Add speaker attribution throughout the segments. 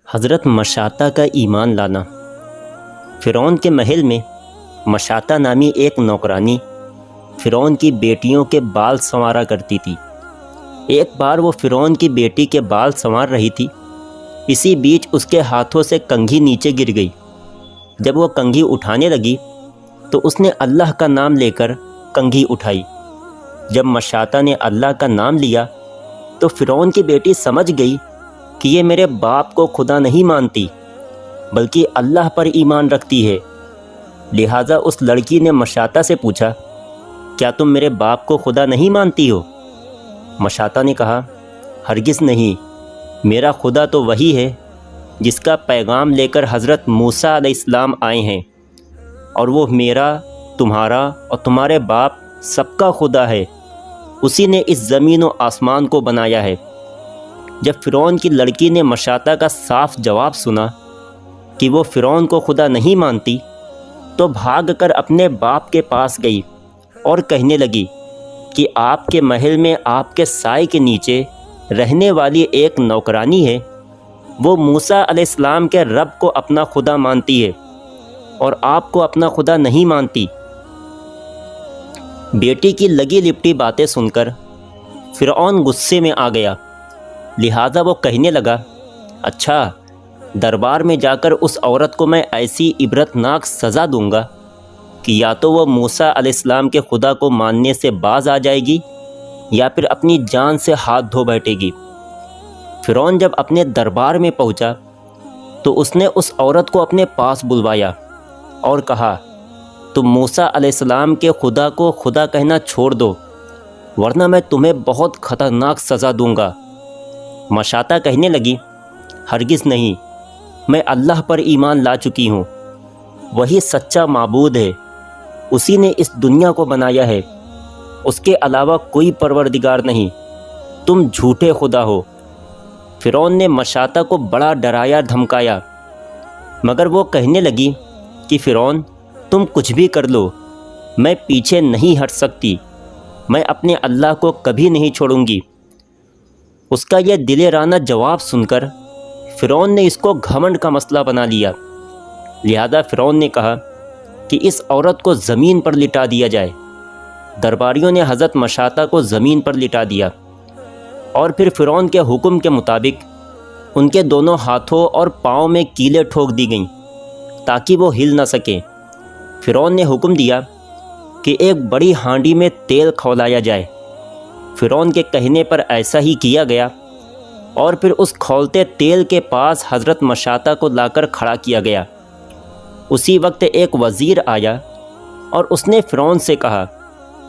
Speaker 1: حضرت مشاطہ کا ایمان لانا۔ فرعون کے محل میں مشاطہ نامی ایک نوکرانی فرعون کی بیٹیوں کے بال سنوارا کرتی تھی۔ ایک بار وہ فرعون کی بیٹی کے بال سنوار رہی تھی، اسی بیچ اس کے ہاتھوں سے کنگھی نیچے گر گئی۔ جب وہ کنگھی اٹھانے لگی تو اس نے اللہ کا نام لے کر کنگھی اٹھائی۔ جب مشاطہ نے اللہ کا نام لیا تو فرعون کی بیٹی سمجھ گئی کہ یہ میرے باپ کو خدا نہیں مانتی بلکہ اللہ پر ایمان رکھتی ہے، لہٰذا اس لڑکی نے مشاطہ سے پوچھا، کیا تم میرے باپ کو خدا نہیں مانتی ہو؟ مشاطہ نے کہا، ہرگز نہیں، میرا خدا تو وہی ہے جس کا پیغام لے کر حضرت موسیٰ علیہ السلام آئے ہیں، اور وہ میرا، تمہارا اور تمہارے باپ سب کا خدا ہے، اسی نے اس زمین و آسمان کو بنایا ہے۔ جب فرعون کی لڑکی نے مشاطہ کا صاف جواب سنا کہ وہ فرعون کو خدا نہیں مانتی تو بھاگ کر اپنے باپ کے پاس گئی اور کہنے لگی کہ آپ کے محل میں آپ کے سائے کے نیچے رہنے والی ایک نوکرانی ہے، وہ موسیٰ علیہ السلام کے رب کو اپنا خدا مانتی ہے اور آپ کو اپنا خدا نہیں مانتی۔ بیٹی کی لگی لپٹی باتیں سن کر فرعون غصے میں آ گیا، لہٰذا وہ کہنے لگا، اچھا، دربار میں جا کر اس عورت کو میں ایسی عبرتناک سزا دوں گا کہ یا تو وہ موسیٰ علیہ السلام کے خدا کو ماننے سے باز آ جائے گی یا پھر اپنی جان سے ہاتھ دھو بیٹھے گی۔ فرعون جب اپنے دربار میں پہنچا تو اس نے اس عورت کو اپنے پاس بلوایا اور کہا، تم موسیٰ علیہ السلام کے خدا کو خدا کہنا چھوڑ دو، ورنہ میں تمہیں بہت خطرناک سزا دوں گا۔ مشاطہ کہنے لگی، ہرگز نہیں، میں اللہ پر ایمان لا چکی ہوں، وہی سچا معبود ہے، اسی نے اس دنیا کو بنایا ہے، اس کے علاوہ کوئی پروردگار نہیں، تم جھوٹے خدا ہو۔ فرعون نے مشاطہ کو بڑا ڈرایا دھمکایا، مگر وہ کہنے لگی کہ فرعون، تم کچھ بھی کر لو، میں پیچھے نہیں ہٹ سکتی، میں اپنے اللہ کو کبھی نہیں چھوڑوں گی۔ اس کا یہ دلیرانہ جواب سن کر فرعون نے اس کو گھمنڈ کا مسئلہ بنا لیا، لہذا فرعون نے کہا کہ اس عورت کو زمین پر لٹا دیا جائے۔ درباریوں نے حضرت مشاطہ کو زمین پر لٹا دیا اور پھر فرعون کے حکم کے مطابق ان کے دونوں ہاتھوں اور پاؤں میں کیلیں ٹھوک دی گئیں تاکہ وہ ہل نہ سکیں۔ فرعون نے حکم دیا کہ ایک بڑی ہانڈی میں تیل کھولایا جائے۔ فرعون کے کہنے پر ایسا ہی کیا گیا اور پھر اس کھولتے تیل کے پاس حضرت مشاطہ کو لا کر کھڑا کیا گیا۔ اسی وقت ایک وزیر آیا اور اس نے فرعون سے کہا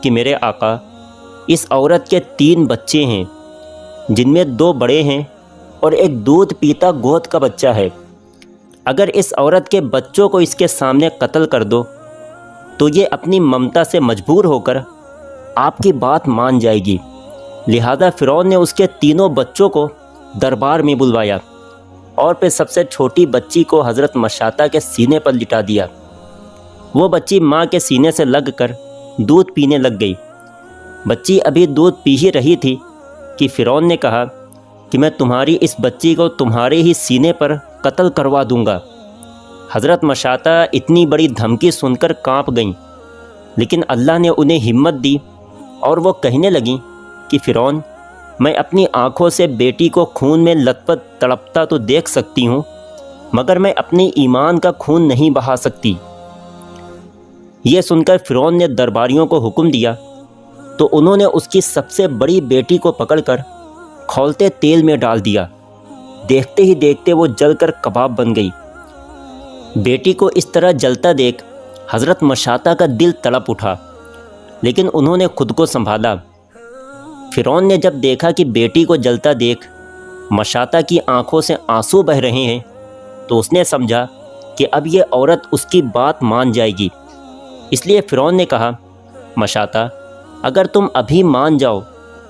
Speaker 1: کہ میرے آقا، اس عورت کے 3 بچے ہیں، جن میں 2 بڑے ہیں اور ایک دودھ پیتا گوت کا بچہ ہے۔ اگر اس عورت کے بچوں کو اس کے سامنے قتل کر دو تو یہ اپنی ممتا سے مجبور ہو کر آپ کی بات مان جائے گی۔ لہذا فرعون نے اس کے 3 بچوں کو دربار میں بلوایا اور پھر سب سے چھوٹی بچی کو حضرت مشاطہ کے سینے پر لٹا دیا۔ وہ بچی ماں کے سینے سے لگ کر دودھ پینے لگ گئی۔ بچی ابھی دودھ پی ہی رہی تھی کہ فرعون نے کہا کہ میں تمہاری اس بچی کو تمہارے ہی سینے پر قتل کروا دوں گا۔ حضرت مشاطہ اتنی بڑی دھمکی سن کر کانپ گئیں، لیکن اللہ نے انہیں ہمت دی اور وہ کہنے لگیں کہ فرعون، میں اپنی آنکھوں سے بیٹی کو خون میں لت پت تڑپتا تو دیکھ سکتی ہوں، مگر میں اپنے ایمان کا خون نہیں بہا سکتی۔ یہ سن کر فرعون نے درباریوں کو حکم دیا تو انہوں نے اس کی سب سے بڑی بیٹی کو پکڑ کر کھولتے تیل میں ڈال دیا۔ دیکھتے ہی دیکھتے وہ جل کر کباب بن گئی۔ بیٹی کو اس طرح جلتا دیکھ حضرت مشاطہ کا دل تڑپ اٹھا، لیکن انہوں نے خود کو سنبھالا۔ فرعون نے جب دیکھا کہ بیٹی کو جلتا دیکھ مشاطہ کی آنکھوں سے آنسو بہہ رہے ہیں تو اس نے سمجھا کہ اب یہ عورت اس کی بات مان جائے گی، اس لیے فرعون نے کہا، مشاطہ، اگر تم ابھی مان جاؤ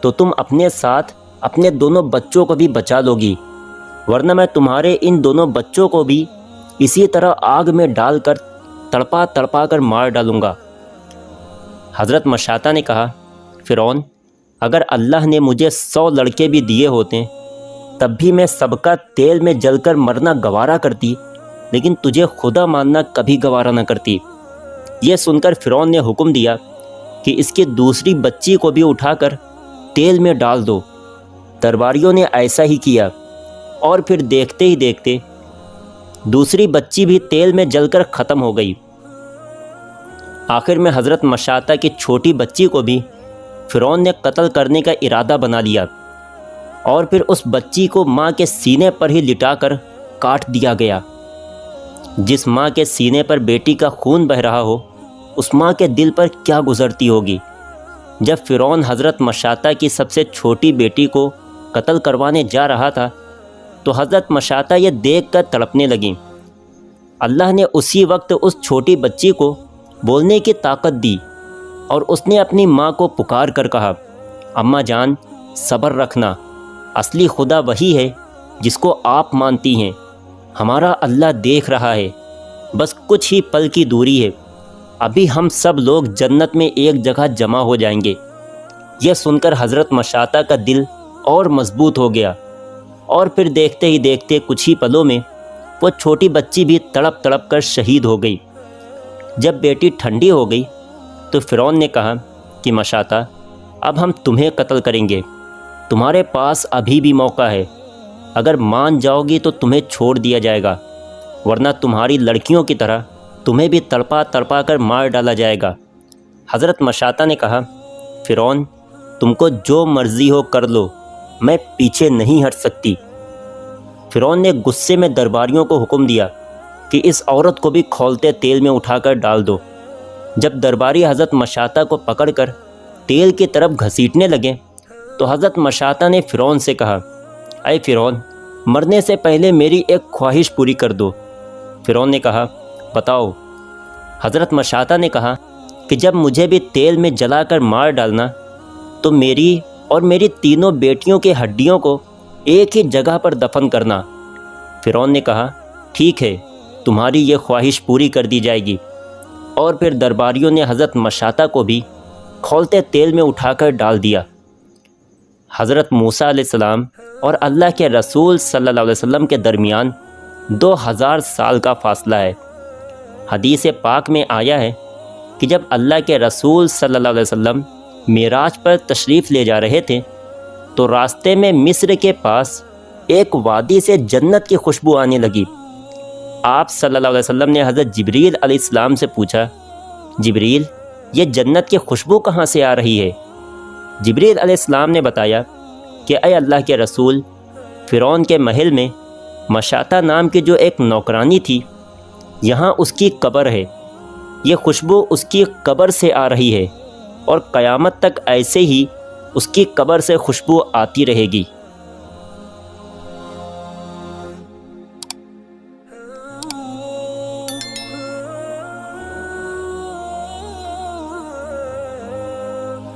Speaker 1: تو تم اپنے ساتھ اپنے دونوں بچوں کو بھی بچا لو گی، ورنہ میں تمہارے ان دونوں بچوں کو بھی اسی طرح آگ میں ڈال کر تڑپا تڑپا کر مار ڈالوں گا۔ حضرت مشاطہ نے کہا، فرعون، اگر اللہ نے مجھے 100 لڑکے بھی دیے ہوتے تب بھی میں سب کا تیل میں جل کر مرنا گوارا کرتی، لیکن تجھے خدا ماننا کبھی گوارا نہ کرتی۔ یہ سن کر فرعون نے حکم دیا کہ اس کی دوسری بچی کو بھی اٹھا کر تیل میں ڈال دو۔ درباریوں نے ایسا ہی کیا، اور پھر دیکھتے ہی دیکھتے دوسری بچی بھی تیل میں جل کر ختم ہو گئی۔ آخر میں حضرت مشاطہ کی چھوٹی بچی کو بھی فرعون نے قتل کرنے کا ارادہ بنا لیا، اور پھر اس بچی کو ماں کے سینے پر ہی لٹا کر کاٹ دیا گیا۔ جس ماں کے سینے پر بیٹی کا خون بہہ رہا ہو، اس ماں کے دل پر کیا گزرتی ہوگی۔ جب فرعون حضرت مشاطہ کی سب سے چھوٹی بیٹی کو قتل کروانے جا رہا تھا تو حضرت مشاطہ یہ دیکھ کر تڑپنے لگیں۔ اللہ نے اسی وقت اس چھوٹی بچی کو بولنے کی طاقت دی، اور اس نے اپنی ماں کو پکار کر کہا، اماں جان صبر رکھنا، اصلی خدا وہی ہے جس کو آپ مانتی ہیں، ہمارا اللہ دیکھ رہا ہے، بس کچھ ہی پل کی دوری ہے، ابھی ہم سب لوگ جنت میں ایک جگہ جمع ہو جائیں گے۔ یہ سن کر حضرت مشاطہ کا دل اور مضبوط ہو گیا، اور پھر دیکھتے ہی دیکھتے کچھ ہی پلوں میں وہ چھوٹی بچی بھی تڑپ تڑپ کر شہید ہو گئی۔ جب بیٹی ٹھنڈی ہو گئی تو فرعون نے کہا کہ مشاطہ اب ہم تمہیں قتل کریں گے، تمہارے پاس ابھی بھی موقع ہے، اگر مان جاؤ گی تو تمہیں چھوڑ دیا جائے گا، ورنہ تمہاری لڑکیوں کی طرح تمہیں بھی تڑپا تڑپا کر مار ڈالا جائے گا۔ حضرت مشاطہ نے کہا، فرعون تم کو جو مرضی ہو کر لو، میں پیچھے نہیں ہٹ سکتی۔ فرعون نے غصے میں درباریوں کو حکم دیا کہ اس عورت کو بھی کھولتے تیل میں اٹھا کر ڈال دو۔ جب درباری حضرت مشاطہ کو پکڑ کر تیل کی طرف گھسیٹنے لگے تو حضرت مشاطہ نے فرعون سے کہا، اے فرعون مرنے سے پہلے میری ایک خواہش پوری کر دو۔ فرعون نے کہا، بتاؤ۔ حضرت مشاطہ نے کہا کہ جب مجھے بھی تیل میں جلا کر مار ڈالنا تو میری اور میری تینوں بیٹیوں کی ہڈیوں کو ایک ہی جگہ پر دفن کرنا۔ فرعون نے کہا، ٹھیک ہے، تمہاری یہ خواہش پوری کر دی جائے گی۔ اور پھر درباریوں نے حضرت مشاطہ کو بھی کھولتے تیل میں اٹھا کر ڈال دیا۔ حضرت موسیٰ علیہ السلام اور اللہ کے رسول صلی اللہ علیہ وسلم کے درمیان 2000 سال کا فاصلہ ہے۔ حدیث پاک میں آیا ہے کہ جب اللہ کے رسول صلی اللہ علیہ وسلم معراج پر تشریف لے جا رہے تھے تو راستے میں مصر کے پاس ایک وادی سے جنت کی خوشبو آنے لگی۔ آپ صلی اللہ علیہ وسلم نے حضرت جبریل علیہ السلام سے پوچھا، جبریل یہ جنت کی خوشبو کہاں سے آ رہی ہے؟ جبریل علیہ السلام نے بتایا کہ اے اللہ کے رسول، فرعون کے محل میں مشاطہ نام کی جو ایک نوکرانی تھی، یہاں اس کی قبر ہے، یہ خوشبو اس کی قبر سے آ رہی ہے، اور قیامت تک ایسے ہی اس کی قبر سے خوشبو آتی رہے گی۔